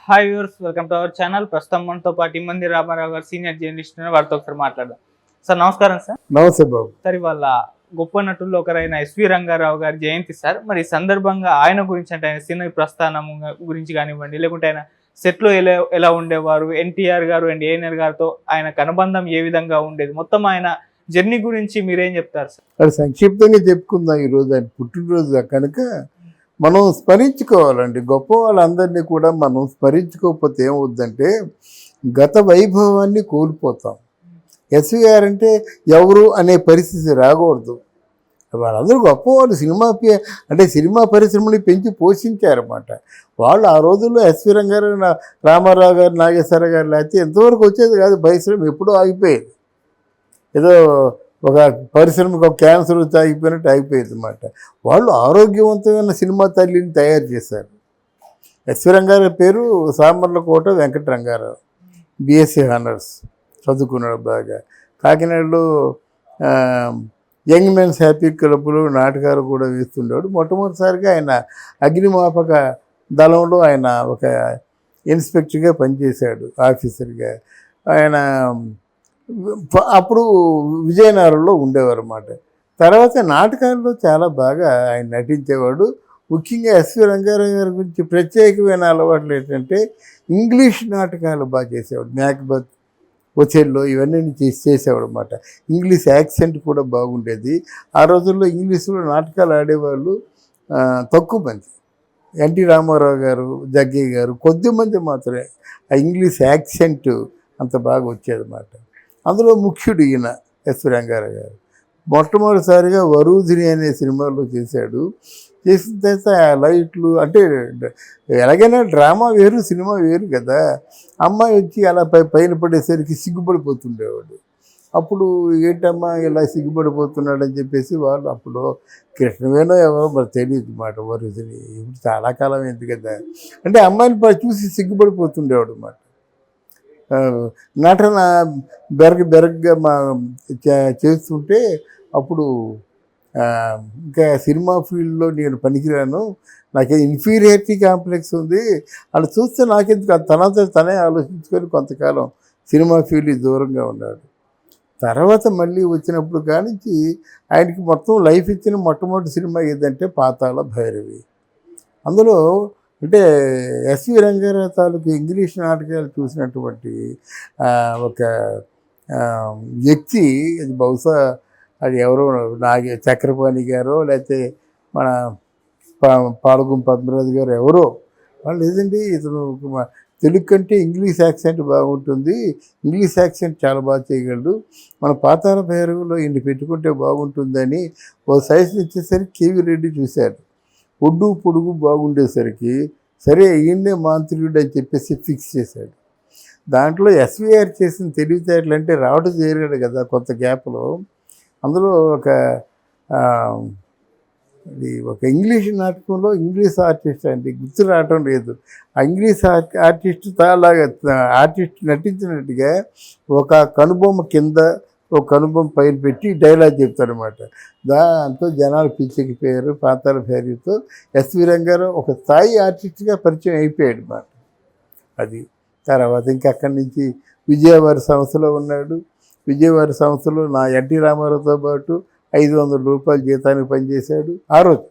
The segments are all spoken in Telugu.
Hi viewers, welcome to our channel. ప్రస్తుతం మనతో పాటు ఇమ్మంది రామారావు గారు సీనియర్ జర్నలిస్ట్ ఉన్నారు. వారితో ఒకసారి మాట్లాడదాం. సార్ నమస్కారం. సార్ నమస్తే బాబు. సార్ ఇవాళ గొప్ప నటుల్లో ఒకరైన ఎస్వి రంగారావు గారి జయంతి సార్. మరి ఈ సందర్భంగా ఆయన గురించి అంటే ఆయన సినీ ప్రస్థానం గురించి కానివ్వండి, లేకుంటే ఆయన సెట్లో ఎలా ఉండేవారు, ఎన్టీఆర్ గారు అండ్ ఏఎన్ఆర్ గారితో ఆయనకు అనుబంధం ఏ విధంగా ఉండేది, మొత్తం ఆయన జర్నీ గురించి మీరేం చెప్తారు సార్? అది సంక్షిప్తంగా చెప్పుకుందాం. ఈరోజు ఆయన పుట్టినరోజు కనుక మనం స్మరించుకోవాలండి. గొప్ప వాళ్ళందరినీ కూడా మనం స్మరించుకోకపోతే ఏమవుద్దంటే గత వైభవాన్ని కోల్పోతాం. ఎస్వి గారు అంటే ఎవరు అనే పరిస్థితి రాకూడదు. వాళ్ళందరూ గొప్పవాళ్ళు. సినిమా పరిశ్రమని పెంచి పోషించారన్నమాట. వాళ్ళు ఆ రోజుల్లో ఎస్వి రంగారావు, రామారావు గారు, నాగేశ్వర గారు లేకపోతే ఎంతవరకు వచ్చేది కాదు. పరిశ్రమ ఎప్పుడూ ఆగిపోయేది. ఏదో ఒక పరిశ్రమకు ఒక క్యాన్సర్ వచ్చి ఆగిపోయినట్టు ఆగిపోయేది అన్నమాట. వాళ్ళు ఆరోగ్యవంతమైన సినిమా తల్లిని తయారు చేశారు. ఎస్వి రంగారావు పేరు సామర్లకోట వెంకట రంగారావు. బిఎస్సీ హానర్స్ చదువుకున్నాడు బాగా. కాకినాడలో యంగ్ మెన్స్ హ్యాపీ క్లబ్లో నాటకాలు కూడా వేస్తుండేవాడు. మొట్టమొదటిసారిగా ఆయన అగ్నిమాపక దళంలో ఆయన ఒక ఇన్స్పెక్టర్గా పనిచేశాడు, ఆఫీసర్గా. ఆయన అప్పుడు విజయనగరంలో ఉండేవారు అన్నమాట. తర్వాత నాటకాల్లో చాలా బాగా ఆయన నటించేవాడు. ముఖ్యంగా ఎస్వి రంగారావు గారి గురించి ప్రత్యేకమైన అలవాట్లు ఏంటంటే ఇంగ్లీష్ నాటకాలు బాగా చేసేవాడు. మ్యాక్బెత్, ఒథెల్లో ఇవన్నీ చేసేవాడు అన్నమాట. ఇంగ్లీష్ యాక్సెంట్ కూడా బాగుండేది. ఆ రోజుల్లో ఇంగ్లీష్లో నాటకాలు ఆడేవాళ్ళు తక్కువ మంది. ఎన్టీ రామారావు గారు, జగ్గయ్య గారు, కొద్దిమంది మాత్రమే ఆ ఇంగ్లీష్ యాక్సెంట్ అంత బాగా వచ్చేదన్నమాట. అందులో ముఖ్యుడు ఈయన ఎస్వి రంగారావు గారు. మొట్టమొదటిసారిగా వరూధిని అనే సినిమాలో చేశాడు. చేసిన తర్వాత లైట్లు అంటే ఎలాగైనా డ్రామా వేరు, సినిమా వేరు కదా. అమ్మాయి వచ్చి అలా పైన పడేసరికి సిగ్గుపడిపోతుండేవాడు. అప్పుడు ఏంటమ్మా ఇలా సిగ్గుపడిపోతున్నాడని చెప్పేసి వాళ్ళు అప్పుడు కృష్ణవేణో ఎవరో మరి తెలియదు అన్నమాట. వరూధిని ఇప్పుడు చాలా కాలం అయింది కదా. అంటే అమ్మాయిని చూసి సిగ్గుపడిపోతుండేవాడు అన్నమాట. నటన బెరగ్గా చేస్తుంటే అప్పుడు ఇంకా సినిమా ఫీల్డ్లో నేను పనికిరాను, నాకే ఇన్ఫీరియారిటీ కాంప్లెక్స్ ఉంది, అలా చూస్తే నాకెందుకు తనే ఆలోచించుకొని కొంతకాలం సినిమా ఫీల్డ్ దూరంగా ఉన్నాడు. తర్వాత మళ్ళీ వచ్చినప్పుడు కానించి ఆయనకి మొత్తం లైఫ్ ఇచ్చిన మొట్టమొదటి సినిమా ఏదంటే పాతాళ భైరవి. అందులో అంటే ఎస్వి రంగారావు తాలూకు ఇంగ్లీష్ నాటకాలు చూసినటువంటి ఒక వ్యక్తి, అది బహుశా అది ఎవరో చక్రపాణి గారో లేకపోతే మన పాలగుం పద్మరాజు గారు ఎవరో వాళ్ళు లేదండి, ఇతను తెలుగు కంటే ఇంగ్లీష్ యాక్సెంట్ బాగుంటుంది, ఇంగ్లీష్ యాక్సెంట్ చాలా బాగా చేయగలడు, మన పాతాళ భైరవిలో ఇన్ని పెట్టుకుంటే బాగుంటుందని ఓ సైజు ఇచ్చేసరికి కేవీ రెడ్డి చూశారు. ఒడ్డు పొడుగు బాగుండేసరికి సరే ఈయన్నే మాంత్రికుడు అని చెప్పేసి ఫిక్స్ చేశాడు. దాంట్లో ఎస్విఆర్ చేసిన తెలివితేటలు అంటే రావడం చేరాడు కదా కొంత గ్యాప్లో. అందులో ఒక ఇంగ్లీష్ నాటకంలో ఇంగ్లీష్ ఆర్టిస్ట్ అండి, గుర్తు రావటం లేదు. ఆ ఇంగ్లీష్ ఆర్టిస్ట్ నటించినట్టుగా ఒక కనుబొమ్మ కింద ఒక కనుబొమ్మ పైన పెట్టి డైలాగ్ చెప్తారనమాట. దాంతో జనాలు పిచ్చెక్కిపోయారు. పాతాళ భైరవితో ఎస్వి రంగారావు ఒక స్థాయి ఆర్టిస్ట్గా పరిచయం అయిపోయాడు అన్నమాట. అది తర్వాత ఇంకా అక్కడి నుంచి విజయవాడ సంస్థలో ఉన్నాడు. విజయవాడ సంస్థలో నా ఎన్టీ రామారావుతో పాటు 500 రూపాయలు జీతానికి పనిచేశాడు ఆ రోజు.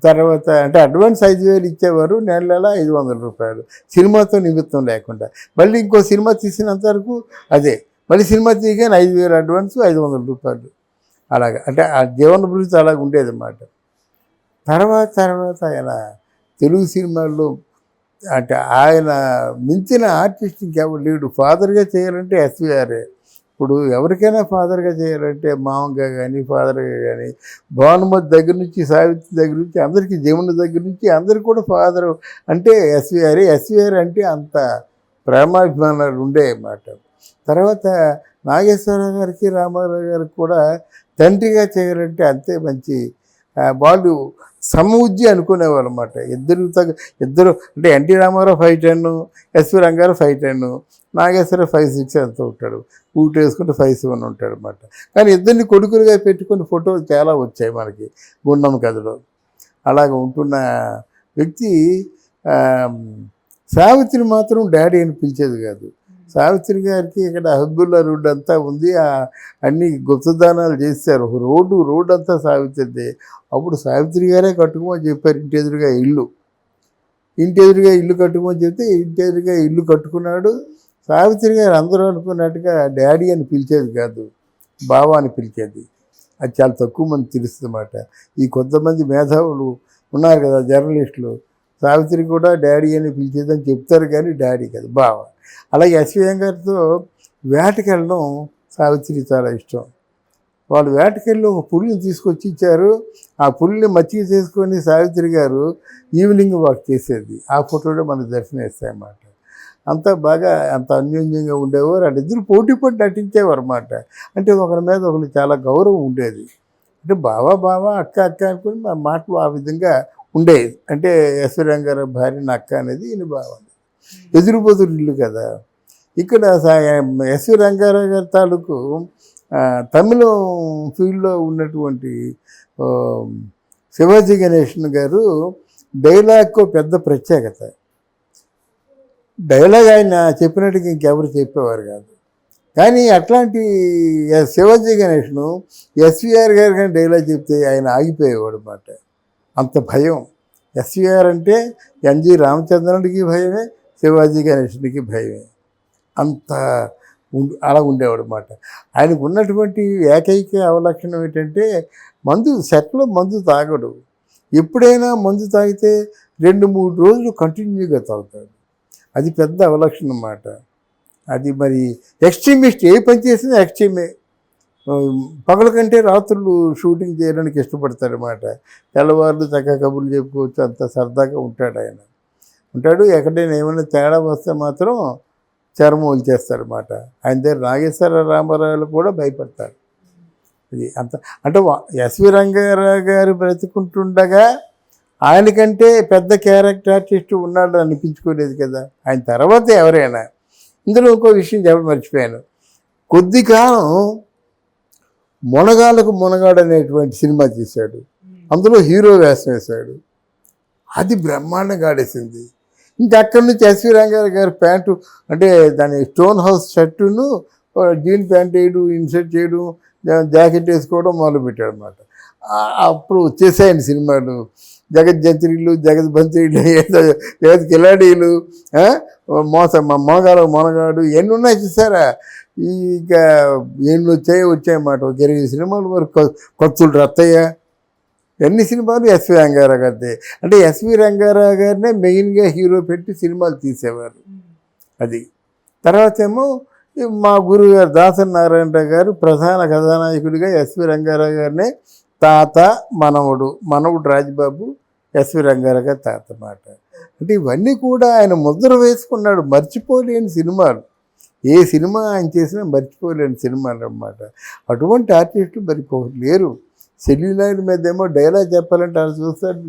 తర్వాత అంటే అడ్వాన్స్ 5,000 ఇచ్చేవారు, నెల 500 రూపాయలు సినిమాతో నిమిత్తం లేకుండా. మళ్ళీ ఇంకో సినిమా తీసినంత వరకు అదే, మళ్ళీ సినిమా తీయగానే 5,000 అడ్వాన్స్, 500 రూపాయలు అలాగా. అంటే ఆ జీవన భృతి అలాగ ఉండేది అన్నమాట. తర్వాత ఆయన తెలుగు సినిమాల్లో అంటే ఆయన మించిన ఆర్టిస్ట్ ఇంకెవరు లేడు. ఫాదర్గా చేయాలంటే ఎస్విఆర్ఏ. ఇప్పుడు ఎవరికైనా ఫాదర్గా చేయాలంటే మామగా కానీ ఫాదర్గా కానీ భానుమతి దగ్గర నుంచి సావిత్రి దగ్గర నుంచి అందరికీ, జమున దగ్గర నుంచి అందరికీ కూడా ఫాదర్ అంటే ఎస్విఆర్. ఎస్విఆర్ అంటే అంత ప్రేమాభిమానాలు ఉండేవి. తర్వాత నాగేశ్వరరావు గారికి, రామారావు గారికి కూడా తండ్రిగా చేయాలంటే అంతే మంచి వాళ్ళు సమవుజ్జి అనుకునేవాళ్ళు అన్నమాట. ఇద్దరు అంటే ఎన్టీ రామారావు 5'10", ఎస్వి రంగారావు 5'10", నాగేశ్వరరావు 5'6" అంతా ఉంటాడు. ఊట వేసుకుంటే 5'7" ఉంటాడు అన్నమాట. కానీ ఇద్దరిని కొడుకులుగా పెట్టుకుని ఫోటోలు చాలా వచ్చాయి మనకి గుండమ్మ కథలో. అలాగ ఉంటున్న వ్యక్తి సావిత్రి మాత్రం డాడీ అని పిలిచేది కాదు. సావిత్రి గారికి ఇక్కడ హబ్బుల్లా రోడ్డు అంతా ఉంది, అన్ని గుప్తదానాలు చేశారు. ఒక రోడ్డు అంతా సావిత్రిదే. అప్పుడు సావిత్రి గారే కట్టుకోమని చెప్పారు. ఇంటి ఎదురుగా ఇల్లు కట్టుకోమని చెప్తే ఇంటి ఎదురుగా ఇల్లు కట్టుకున్నాడు. సావిత్రి గారు అందరూ అనుకున్నట్టుగా డాడీ అని పిలిచేది కాదు, బావ అని పిలిచేది. అది చాలా తక్కువ మంది తెలుస్తుందన్నమాట. ఈ కొంతమంది మేధావులు ఉన్నారు కదా, జర్నలిస్టులు, సావిత్రి కూడా డాడీ అని పిలిచేదని చెప్తారు, కానీ డాడీ కాదు, బావ. అలాగే ఎస్వి గారితో వేటకి వెళ్ళడం సావిత్రికి చాలా ఇష్టం. వాళ్ళు వేటకెళ్ళి ఒక పులిని తీసుకొచ్చి ఇచ్చారు. ఆ పులిని మచ్చిక చేసుకొని సావిత్రి గారు ఈవినింగ్ వాక్ చేసేది. ఆ ఫోటోలో మనకు దర్శనం ఇస్తాయన్నమాట. అంతా బాగా అంత అన్యోన్యంగా ఉండేవారు. వాళ్ళిద్దరు పోటీ పడి నటించేవారు అన్నమాట. అంటే ఒకరి మీద ఒకరు చాలా గౌరవం ఉండేది. అంటే బావ అక్క అనుకుని మా మాటలు ఆ విధంగా ఉండేది. అంటే ఎస్వి రంగారావు భార్యని అక్క అనేది ఈయన బావ. ఎదురుబదురు ఇల్లు కదా. ఇక్కడ ఎస్వి రంగారావు గారి తాలూకు తమిళం ఫీల్డ్లో ఉన్నటువంటి శివాజీ గణేషన్ గారు డైలాగ్కు పెద్ద ప్రత్యేకత. డైలాగ్ ఆయన చెప్పినట్టుగా ఇంకెవరు చెప్పేవారు కాదు. కానీ అట్లాంటి శివాజీ గణేష్ను ఎస్విఆర్ గారు కానీ డైలాగ్ చెప్తే ఆయన ఆగిపోయేవాడు అన్నమాట. అంత భయం. ఎస్విఆర్ అంటే ఎన్జి రామచంద్రుడికి భయమే, శివాజీ గణేష్కి భయమే. అంత అలా ఉండేవాడు అన్నమాట. ఆయనకు ఉన్నటువంటి ఏకైక అవలక్షణం ఏంటంటే సెట్లో మందు తాగడు. ఎప్పుడైనా మందు తాగితే 2-3 రోజులు కంటిన్యూగా తాగుతాడు. అది పెద్ద అవలక్షణం అన్నమాట. అది మరి ఎక్స్ట్రీమిస్ట్, ఏ పని చేసినా ఎక్స్ట్రీమే. పగల కంటే రాత్రులు షూటింగ్ చేయడానికి ఇష్టపడతాడనమాట. తెల్లవారులు చక్కగా కబుర్లు చెప్పుకోవచ్చు, అంత సరదాగా ఉంటాడు ఆయన. ఎక్కడైనా ఏమైనా తేడా వస్తే మాత్రం చర్మం వదిలేస్తారన్నమాట. ఆయన దగ్గర నాగేశ్వర రామారావులు కూడా భయపడతారు. ఇది అంత అంటే ఎస్వి రంగారావు గారు బ్రతుకుంటుండగా ఆయనకంటే పెద్ద క్యారెక్టర్ ఆర్టిస్ట్ ఉన్నాడు అనిపించుకోలేదు కదా. ఆయన తర్వాత ఎవరైనా. ఇందులో ఇంకో విషయం చెప్పడం మర్చిపోయాను. కొద్ది కాలం మొనగాడు అనేటువంటి సినిమా తీశాడు. అందులో హీరో వేషం వేశాడు. అది బ్రహ్మాండంగా ఆడేసింది. ఇంకా అక్కడి నుంచి ఎస్వి రంగారావు గారి ప్యాంటు, అంటే దాని స్టోన్ హౌస్ షర్టును జీన్ ప్యాంట్ వేయడం, ఇన్సర్ట్ చేయడం, జాకెట్ వేసుకోవడం మొదలుపెట్టాడు అన్నమాట. అప్పుడు వచ్చేసాయని సినిమాలు. జగజ్జంత్రీలు, జగద్బంత్రీలు, జగత్ కిలాడీలు, మొనగాడు ఎన్ని ఉన్నాయి చూసారా. ఇక ఎన్ని వచ్చాయన్నమాట. ఒక 20 సినిమాల వరకు. కొత్తులు రత్తయ్య, ఎన్ని సినిమాలు ఎస్వి రంగారావు గారిదే. అంటే ఎస్వి రంగారావు గారినే మెయిన్గా హీరో పెట్టి సినిమాలు తీసేవారు. అది తర్వాత ఏమో మా గురువు గారు దాసరి నారాయణరావు గారు ప్రధాన కథానాయకుడిగా ఎస్వి రంగారావు గారినే తాత, మనవుడు రాజబాబు, ఎస్వి రంగారావు గారి తాత మాట. అంటే ఇవన్నీ కూడా ఆయన ముద్ర వేసుకున్నాడు. మర్చిపోలేని సినిమాలు. ఏ సినిమా ఆయన చేసినా మర్చిపోలేని సినిమాలు అన్నమాట. అటువంటి ఆర్టిస్టులు మరి లేరు. సెల్యులాయిడ్ మీద ఏమో డైలాగ్ చెప్పాలంటే వాళ్ళు చూస్తాడు,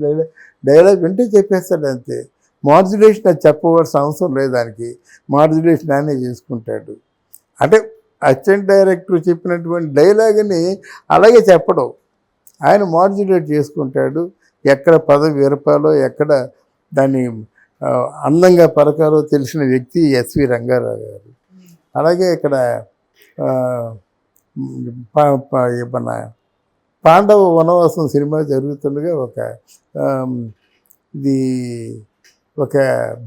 డైలాగ్ వింటే చెప్పేస్తాడు అంతే. మాడ్యులేషన్ అది చెప్పవలసిన అవసరం లేదు దానికి. మాడ్యులేషన్ ఆయనే చేసుకుంటాడు. అంటే అసిస్టెంట్ డైరెక్టర్ చెప్పినటువంటి డైలాగ్ని అలాగే చెప్పడం, ఆయన మాడ్యులేట్ చేసుకుంటాడు. ఎక్కడ పదవి విరపాలో, ఎక్కడ దాన్ని అందంగా పలకాలో తెలిసిన వ్యక్తి ఎస్వి రంగారావు గారు. అలాగే ఇక్కడ మన పాండవ వనవాసం సినిమా జరుగుతుండగా ఒక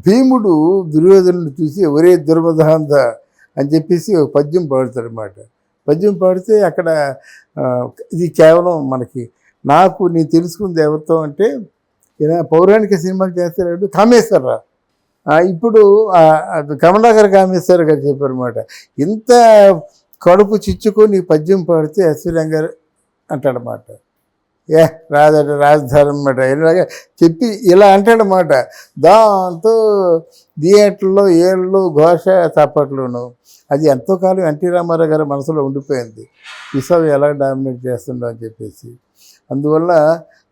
భీముడు దుర్యోధనుడు చూసి ఒరే దుర్మదాంధ అని చెప్పేసి ఒక పద్యం పాడుతాడు అన్నమాట. పద్యం పాడితే అక్కడ ఇది కేవలం నాకు నేను తెలుసుకుంది ఎవరితో అంటే, పౌరాణిక సినిమాలు చేస్తాడు కామేశ్వరరావు. ఇప్పుడు కమలాకర్ కామేశ్వర గారు చెప్పారన్నమాట. ఇంత కడుపు చిచ్చుకొని పద్యం పాడితే ఎస్వి రంగారావు అంటాడన్నమాట. రాజధాని అన్నమాట. ఇలాగా చెప్పి ఇలా అంటాడన్నమాట. దాంతో థియేటర్లో ఏళ్ళు ఘోష చప్పట్లును. అది ఎంతో కాలం ఎన్టీ రామారావు గారి మనసులో ఉండిపోయింది. విశ్వం ఎలా డామినేట్ చేస్తుండో అని చెప్పేసి. అందువల్ల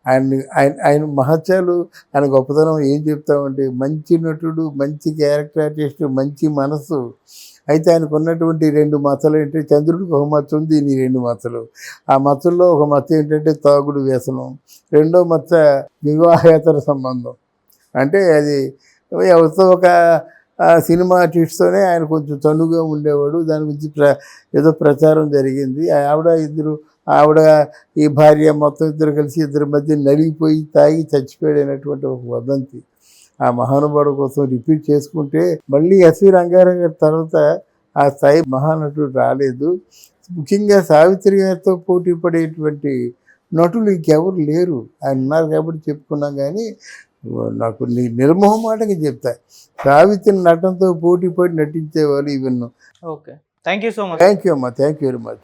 ఆయన మహత్యాలు, ఆయన గొప్పతనం ఏం చెప్తామంటే, మంచి నటుడు, మంచి క్యారెక్టర్ ఆర్టిస్ట్, మంచి మనసు. అయితే ఆయనకు ఉన్నటువంటి 2 మచ్చలు ఏంటంటే, చంద్రుడికి ఒక మచ్చ ఉంది, ఈ 2 మచ్చలు. ఆ మచ్చల్లో ఒక మచ్చ ఏంటంటే తాగుడు వ్యసనం, రెండో మచ్చ వివాహేతర సంబంధం. అంటే అది ఎవరితో ఒక సినిమా ఆర్టిస్ట్తోనే ఆయన కొంచెం తనుగా ఉండేవాడు. దాని గురించి ఏదో ప్రచారం జరిగింది. ఆవిడ ఈ భార్య మొత్తం ఇద్దరు కలిసి ఇద్దరి మధ్య నలిగిపోయి తాగి చచ్చిపోయాడైనటువంటి ఒక వదంతి ఆ మహానుభావుడు కోసం రిపీట్ చేసుకుంటే మళ్ళీ ఎస్వి రంగారావు గారి తర్వాత ఆ స్థాయి మహానటుడు రాలేదు. ముఖ్యంగా సావిత్రి గారితో పోటీ పడేటువంటి నటులు ఇంకెవరు లేరు. ఆయన ఉన్నారు కాబట్టి చెప్పుకున్నాం. కానీ నాకు నిర్మోహమాటంగా చెప్తా, సావిత్రి నటనతో పోటీ పడి నటించేవాళ్ళు even. Okay, thank you so much. Thank you అమ్మా, థ్యాంక్ యూ వెరీ మచ్.